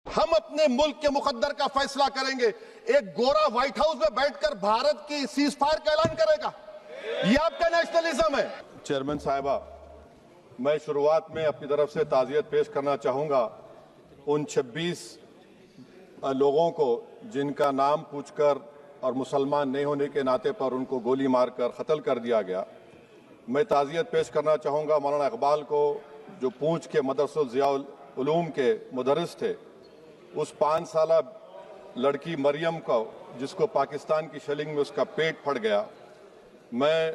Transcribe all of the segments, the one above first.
हम अपने मुल्क के मुकद्दर का फैसला करेंगे। एक गोरा व्हाइट हाउस में बैठकर भारत की सीज फायर का ऐलान करेगा? ये आपका नेशनलिज्म है। चेयरमैन साहिबा, मैं शुरुआत में अपनी तरफ से ताज़ियत पेश करना चाहूंगा उन 26 लोगों को जिनका नाम पूछकर और मुसलमान नहीं होने के नाते पर उनको गोली मारकर कत्ल कर दिया गया। मैं ताज़ियत पेश करना चाहूँगा मौलाना इकबाल को, जो पूंछ के मदरसुल ज़ियाउल उलूम के मुदर्रिस थे। उस 5 साला लड़की मरियम को, जिसको पाकिस्तान की शेलिंग में उसका पेट फट गया। मैं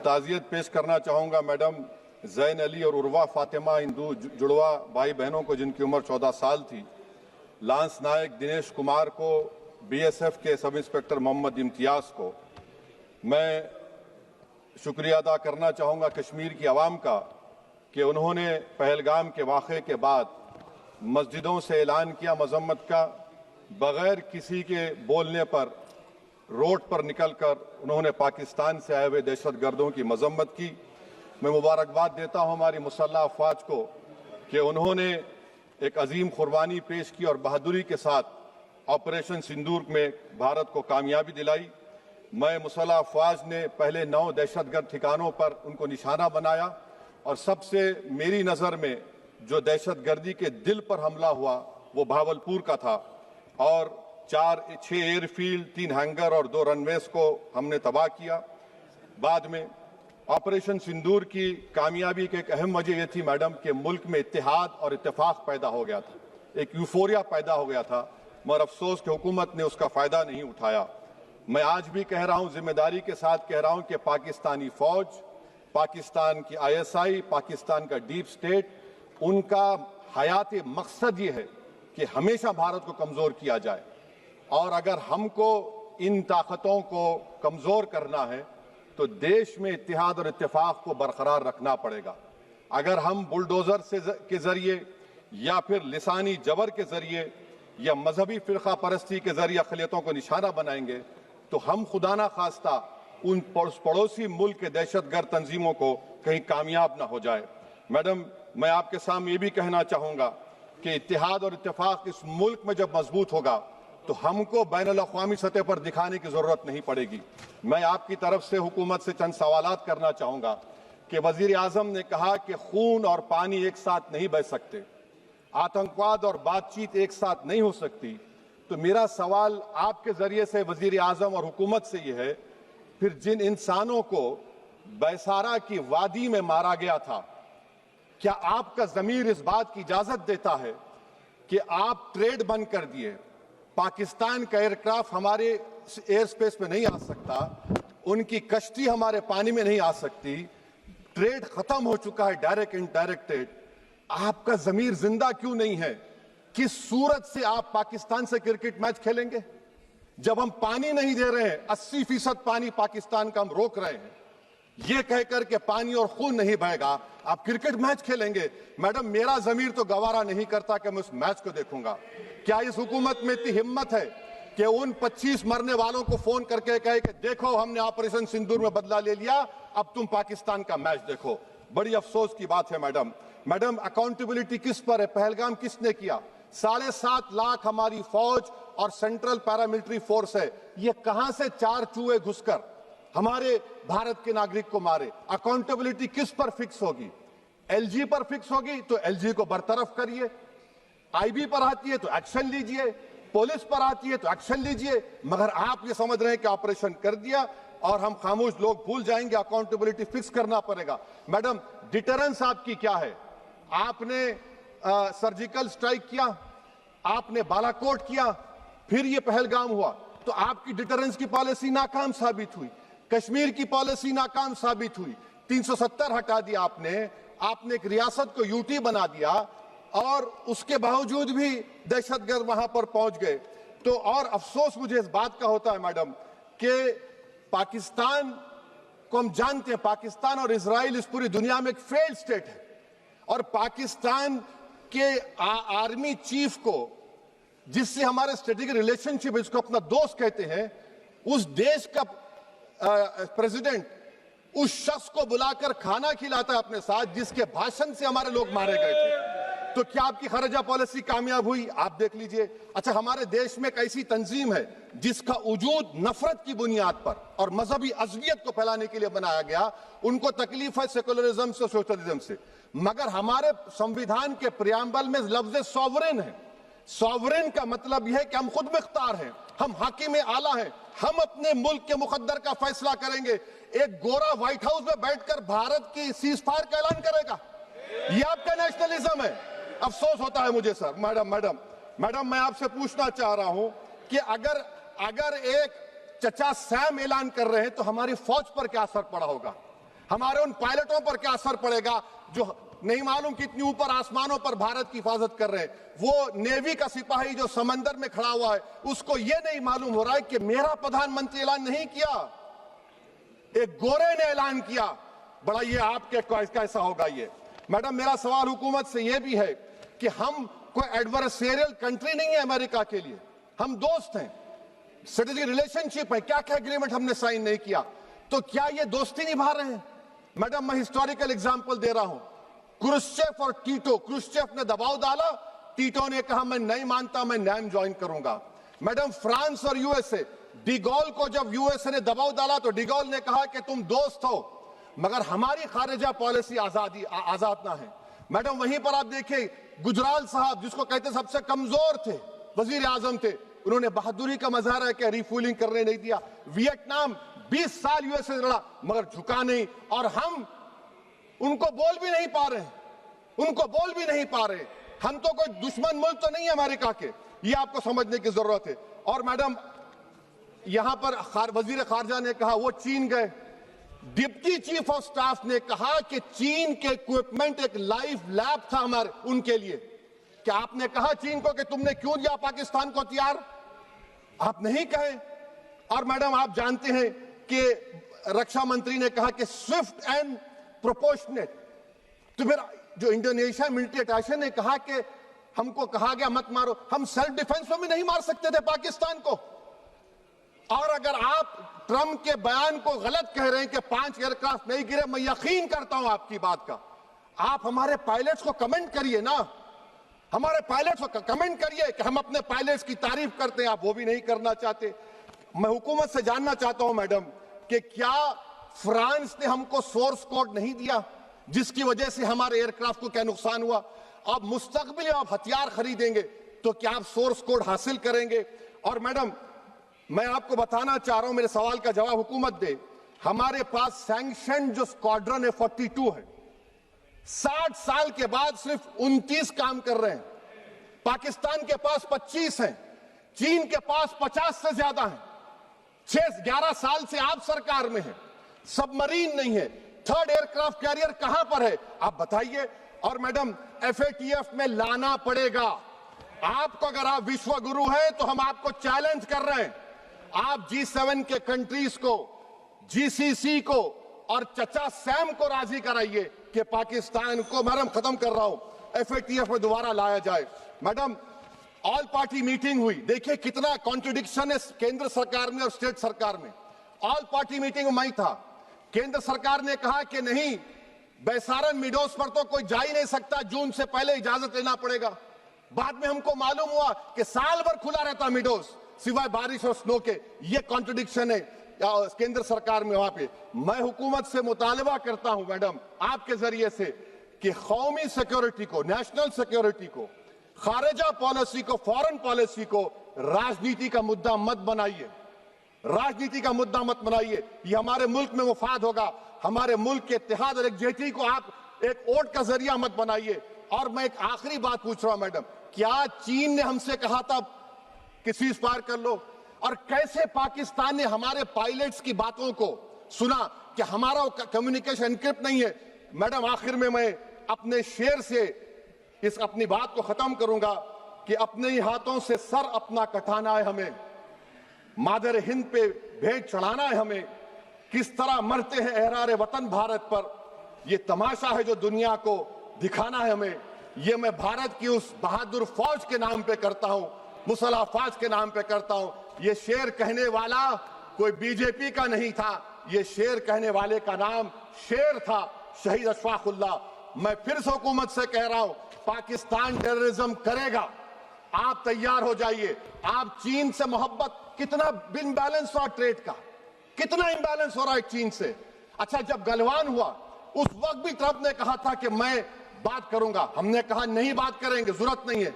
ताज़ियत पेश करना चाहूँगा मैडम जैन अली और उर्वा फातिमा, इन दो जुड़वा भाई बहनों को जिनकी उम्र 14 साल थी। लांस नायक दिनेश कुमार को, BSF के सब इंस्पेक्टर मोहम्मद इम्तियाज को। मैं शुक्रिया अदा करना चाहूँगा कश्मीर की आवाम का कि उन्होंने पहलगाम के वाक़े के बाद मस्जिदों से ऐलान किया मजम्मत का, बगैर किसी के बोलने पर रोड पर निकलकर उन्होंने पाकिस्तान से आए हुए दहशतगर्दों की मजम्मत की। मैं मुबारकबाद देता हूँ हमारी मुसल्लह अफवाज को कि उन्होंने एक अजीम कुर्बानी पेश की और बहादुरी के साथ ऑपरेशन सिंदूर में भारत को कामयाबी दिलाई। मैं मुसल्लह अफवाज ने पहले 9 दहशतगर्द ठिकानों पर उनको निशाना बनाया और सबसे मेरी नज़र में जो दहशतगर्दी के दिल पर हमला हुआ वो भावलपुर का था और 6 एयरफील्ड, 3 हैंगर और 2 रनवेज को हमने तबाह किया। बाद में ऑपरेशन सिंदूर की कामयाबी की एक अहम वजह यह थी मैडम कि मुल्क में इत्तेहाद और इत्तेफाक पैदा हो गया था, एक यूफोरिया पैदा हो गया था, मगर अफसोस कि हुकूमत ने उसका फ़ायदा नहीं उठाया। मैं आज भी कह रहा हूं, जिम्मेदारी के साथ कह रहा हूं कि पाकिस्तानी फौज, पाकिस्तान की ISI, पाकिस्तान का डीप स्टेट, उनका हयाती मकसद ये है कि हमेशा भारत को कमज़ोर किया जाए और अगर हमको इन ताकतों को कमज़ोर करना है तो देश में इत्तेहाद और इत्तेफाक को बरकरार रखना पड़ेगा। अगर हम बुलडोज़र के ज़रिए या फिर लिसानी जबर के ज़रिए या मजहबी फ़िरका परस्ती के ज़रिए अक़लियतों को निशाना बनाएंगे तो हम खुदा ना खास्ता उन पड़ोसी मुल्क के दहशतगर्द तंजीमों को कहीं कामयाब ना हो जाए। मैडम, मैं आपके सामने ये भी कहना चाहूँगा कि इत्तेहाद और इत्तेफाक इस मुल्क में जब मजबूत होगा तो हमको बैनुल अक़वामी सतह पर दिखाने की ज़रूरत नहीं पड़ेगी। मैं आपकी तरफ से हुकूमत से चंद सवालात करना चाहूँगा कि वज़ीर आज़म ने कहा कि खून और पानी एक साथ नहीं बह सकते, आतंकवाद और बातचीत एक साथ नहीं हो सकती। तो मेरा सवाल आपके ज़रिए से वज़ीर आज़म और हुकूमत से ये है, फिर जिन इंसानों को बैसारा की वादी में मारा गया था, क्या आपका ज़मीर इस बात की इजाज़त देता है कि आप ट्रेड बंद कर दिए, पाकिस्तान का एयरक्राफ्ट हमारे एयर स्पेस में नहीं आ सकता, उनकी कश्ती हमारे पानी में नहीं आ सकती, ट्रेड खत्म हो चुका है डायरेक्ट इनडायरेक्टेड, आपका ज़मीर जिंदा क्यों नहीं है? किस सूरत से आप पाकिस्तान से क्रिकेट मैच खेलेंगे जब हम पानी नहीं दे रहे हैं? 80% पानी पाकिस्तान का हम रोक रहे हैं, ये कहकर के पानी और खून नहीं बहेगा, आप क्रिकेट मैच खेलेंगे? मैडम, मेरा ज़मीर तो गवारा नहीं करता कि मैं उस मैच को देखूंगा। क्या इस हुकूमत में इतनी हिम्मत है कि उन 25 मरने वालों को फोन करके कहे कि देखो हमने ऑपरेशन सिंदूर में बदला ले लिया, अब तुम पाकिस्तान का मैच देखो? बड़ी अफसोस की बात है मैडम। मैडम, अकाउंटेबिलिटी किस पर है? पहलगाम किसने किया? 7.5 लाख हमारी फौज और सेंट्रल पैरामिलिट्री फोर्स है, ये कहां से 4 चूहे घुसकर हमारे भारत के नागरिक को मारे? अकाउंटेबिलिटी किस पर फिक्स होगी? LG पर फिक्स होगी तो LG को बरतरफ करिए, IB पर आती है तो एक्शन लीजिए, पुलिस पर आती है तो एक्शन लीजिए, मगर आप ये समझ रहे हैं कि ऑपरेशन कर दिया और हम खामोश लोग भूल जाएंगे। अकाउंटेबिलिटी फिक्स करना पड़ेगा। मैडम, डिटरेंस आपकी क्या है? आपने सर्जिकल स्ट्राइक किया, आपने बालाकोट किया, फिर ये पहलगाम हुआ, तो आपकी डिटरेंस की पॉलिसी नाकाम साबित हुई, कश्मीर की पॉलिसी नाकाम साबित हुई, 370 हटा दिया आपने एक रियासत को UT बना दिया और उसके बावजूद भी दहशतगर्द वहां पर पहुंच गए। तो और अफसोस मुझे इस बात का होता है मैडम कि पाकिस्तान को हम जानते हैं, पाकिस्तान और इजराइल इस पूरी दुनिया में एक फेल्ड स्टेट है और पाकिस्तान के आर्मी चीफ को, जिससे हमारे स्ट्रेटेजिक रिलेशनशिप है, जिसको अपना दोस्त कहते हैं, उस देश का प्रेसिडेंट उस शख्स को बुलाकर खाना खिलाता है अपने साथ जिसके भाषण से हमारे लोग मारे गए थे। तो क्या आपकी खारजा पॉलिसी कामयाब हुई? आप देख लीजिए। अच्छा, हमारे देश में एक ऐसी तंजीम है जिसका वजूद नफरत की बुनियाद पर और मजहबी अज़वियत को फैलाने के लिए बनाया गया। उनको तकलीफ है सेकुलरिज्म से, सोशलिज्म से, मगर हमारे संविधान के प्रियम्बल में लफ्ज सॉवरेन है। सॉवरेन का मतलब यह है कि हम खुद मुख्तार हैं, हम हाकिम आला हैं, हम अपने मुल्क के मुकद्दर का फैसला करेंगे। एक गोरा व्हाइट हाउस में बैठकर भारत की सीज फायर का ऐलान करेगा? ये आपका नेशनलिज्म है। अफसोस होता है मुझे सर। मैडम मैं आपसे पूछना चाह रहा हूं कि अगर एक चचा सैम ऐलान कर रहे हैं तो हमारी फौज पर क्या असर पड़ा होगा? हमारे उन पायलटों पर क्या असर पड़ेगा जो नहीं मालूम कितनी ऊपर आसमानों पर भारत की हिफाजत कर रहे हैं? वो नेवी का सिपाही जो समंदर में खड़ा हुआ है, उसको ये नहीं मालूम हो रहा है कि मेरा प्रधानमंत्री ऐलान नहीं किया, एक गोरे ने ऐलान किया। बड़ा ये आपके कैसा होगा ये? मैडम, मेरा सवाल हुकूमत से यह भी है कि हम कोई एडवर्सेरियल कंट्री नहीं है अमेरिका के लिए, हम दोस्त हैं, स्ट्रेटेजिक रिलेशनशिप है। क्या क्या एग्रीमेंट हमने साइन नहीं किया, तो क्या ये दोस्ती निभा रहे हैं? मैडम, मैं हिस्टोरिकल एग्जांपल दे रहा हूं। क्रुश्चेव और टीटो, क्रुश्चेव ने दबाव डाला, टीटो ने कहा मैं नहीं मानता, मैं नैम ज्वाइन करूंगा। मैडम, फ्रांस और यूएसए, डिगोल को जब यूएसए ने दबाव डाला तो डिगोल ने कहा कि तुम दोस्त हो मगर हमारी खारिजा पॉलिसी आजाद ना है। मैडम, वहीं पर आप देखिए गुजराल साहब, जिसको कहते सबसे कमजोर थे, वजीर आजम थे, उन्होंने बहादुरी का मजारा किया, रिफूलिंग करने नहीं दिया। वियतनाम 20 साल यूएसए लड़ा मगर झुका नहीं, और हम उनको बोल भी नहीं पा रहे, हम तो कोई दुश्मन मुल्क तो नहीं है अमेरिका के, ये आपको समझने की जरूरत है। और मैडम, यहां पर वजीर खारजा ने कहा वो चीन गए, डिप्टी चीफ ऑफ स्टाफ ने कहा कि चीन के इक्विपमेंट एक लाइव लैब था हमारे उनके लिए। क्या आपने कहा चीन को कि तुमने क्यों दिया पाकिस्तान को हथियार? आप नहीं कहे। और मैडम, आप जानते हैं कि रक्षा मंत्री ने कहा कि स्विफ्ट एंड प्रोपोर्शनेट, तो फिर जो इंडोनेशिया मिलिट्री अटैचे ने कहा कि हमको कहा गया मत मारो, हम सेल्फ डिफेंस में भी नहीं मार सकते थे पाकिस्तान को। और अगर आप ट्रंप के बयान को गलत कह रहे हैं कि 5 एयरक्राफ्ट नहीं गिरे, मैं यकीन करता हूं आपकी बात का। आप हमारे पायलट्स को कमेंट करिए ना, हमारे पायलट्स को कमेंट करिए कि हम अपने पायलट्स की तारीफ करते हैं, आप वो भी नहीं करना चाहते। मैं हुकूमत से जानना चाहता हूं मैडम कि क्या फ्रांस ने हमको सोर्स कोड नहीं दिया जिसकी वजह से हमारे एयरक्राफ्ट को क्या नुकसान हुआ? अब मुस्तकबिल में आप हथियार खरीदेंगे तो क्या आप सोर्स कोड हासिल करेंगे? और मैडम, मैं आपको बताना चाह रहा हूं, मेरे सवाल का जवाब हुकूमत दे। हमारे पास सैंक्शन जो स्क्वाड्रन है 42 है, 60 साल के बाद सिर्फ 29 काम कर रहे हैं। पाकिस्तान के पास 25 हैं, चीन के पास 50 से ज्यादा हैं। 11 साल से आप सरकार में हैं, सबमरीन नहीं है, थर्ड एयरक्राफ्ट कैरियर कहां पर है आप बताइए। और मैडम, FATF में लाना पड़ेगा आपको। अगर आप विश्व गुरु हैं तो हम आपको चैलेंज कर रहे हैं, आप G7 के कंट्रीज को, GCC को और चचा सैम को राजी कराइए कि पाकिस्तान को, मैडम खत्म कर रहा हूं, FATF में दोबारा लाया जाए। मैडम, ऑल पार्टी मीटिंग हुई, देखिए कितना कॉन्ट्रडिक्शन है केंद्र सरकार में और स्टेट सरकार में। ऑल पार्टी मीटिंग में था, केंद्र सरकार ने कहा कि नहीं, बैसारन मिडोस पर तो कोई जा ही नहीं सकता, जून से पहले इजाजत लेना पड़ेगा। बाद में हमको मालूम हुआ कि साल भर खुला रहता मिडोस सिवाय बारिश और स्नो के। ये कॉन्ट्रडिक्शन है केंद्र सरकार में। वहां पे मैं हुकूमत से मुतालबा करता हूं मैडम आपके जरिए से कि कौमी सिक्योरिटी को, नेशनल सिक्योरिटी को, खारिजा पॉलिसी को, फॉरेन पॉलिसी को राजनीति का मुद्दा मत बनाइए, राजनीति का मुद्दा मत बनाइए। ये हमारे मुल्क में मुफाद होगा, हमारे मुल्क के इत्तेहाद और एकजुटती को आप एक वोट का जरिया मत बनाइए। और मैं एक आखिरी बात पूछ रहा हूं मैडम, क्या चीन ने हमसे कहा था कि सीज फायर कर लो? और कैसे पाकिस्तान ने हमारे पायलट्स की बातों को सुना कि हमारा कम्युनिकेशन एनक्रिप्ट नहीं है? मैडम, आखिर में मैं अपने शेर से इस अपनी बात को खत्म करूंगा कि अपने ही हाथों से सर अपना कटाना है हमें, मादर हिंद पे भेंट चढ़ाना है हमें। किस तरह मरते हैं एहरारे वतन भारत पर, यह तमाशा है जो दुनिया को दिखाना है हमें। ये मैं भारत की उस बहादुर फौज के नाम पे करता हूं, मुसल्ह फौज के नाम पे करता हूं। ये शेर कहने वाला कोई बीजेपी का नहीं था, ये शेर कहने वाले का नाम शेर था, शहीद अशफाकुल्लाह। मैं फिर से हुकूमत से कह रहा हूं, पाकिस्तान टेररिज्म करेगा, आप तैयार हो जाइए। आप चीन से मोहब्बत, कितना इम्बैलेंस हुआ ट्रेड का, कितना इम्बैलेंस हो रहा है चीन से। अच्छा, जब गलवान हुआ उस वक्त भी ट्रंप ने कहा था कि मैं बात करूंगा, हमने कहा नहीं बात करेंगे, जरूरत नहीं है।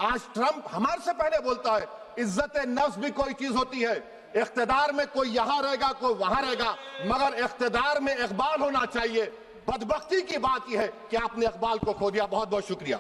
आज ट्रंप हमारे से पहले बोलता है इज्जत नफ्स भी कोई चीज होती है। इख्तिदार में कोई यहां रहेगा, कोई वहां रहेगा, मगर इख्तिदार में इकबाल होना चाहिए। बदबख्ती की बात यह है कि आपने इकबाल को खो दिया। बहुत बहुत शुक्रिया।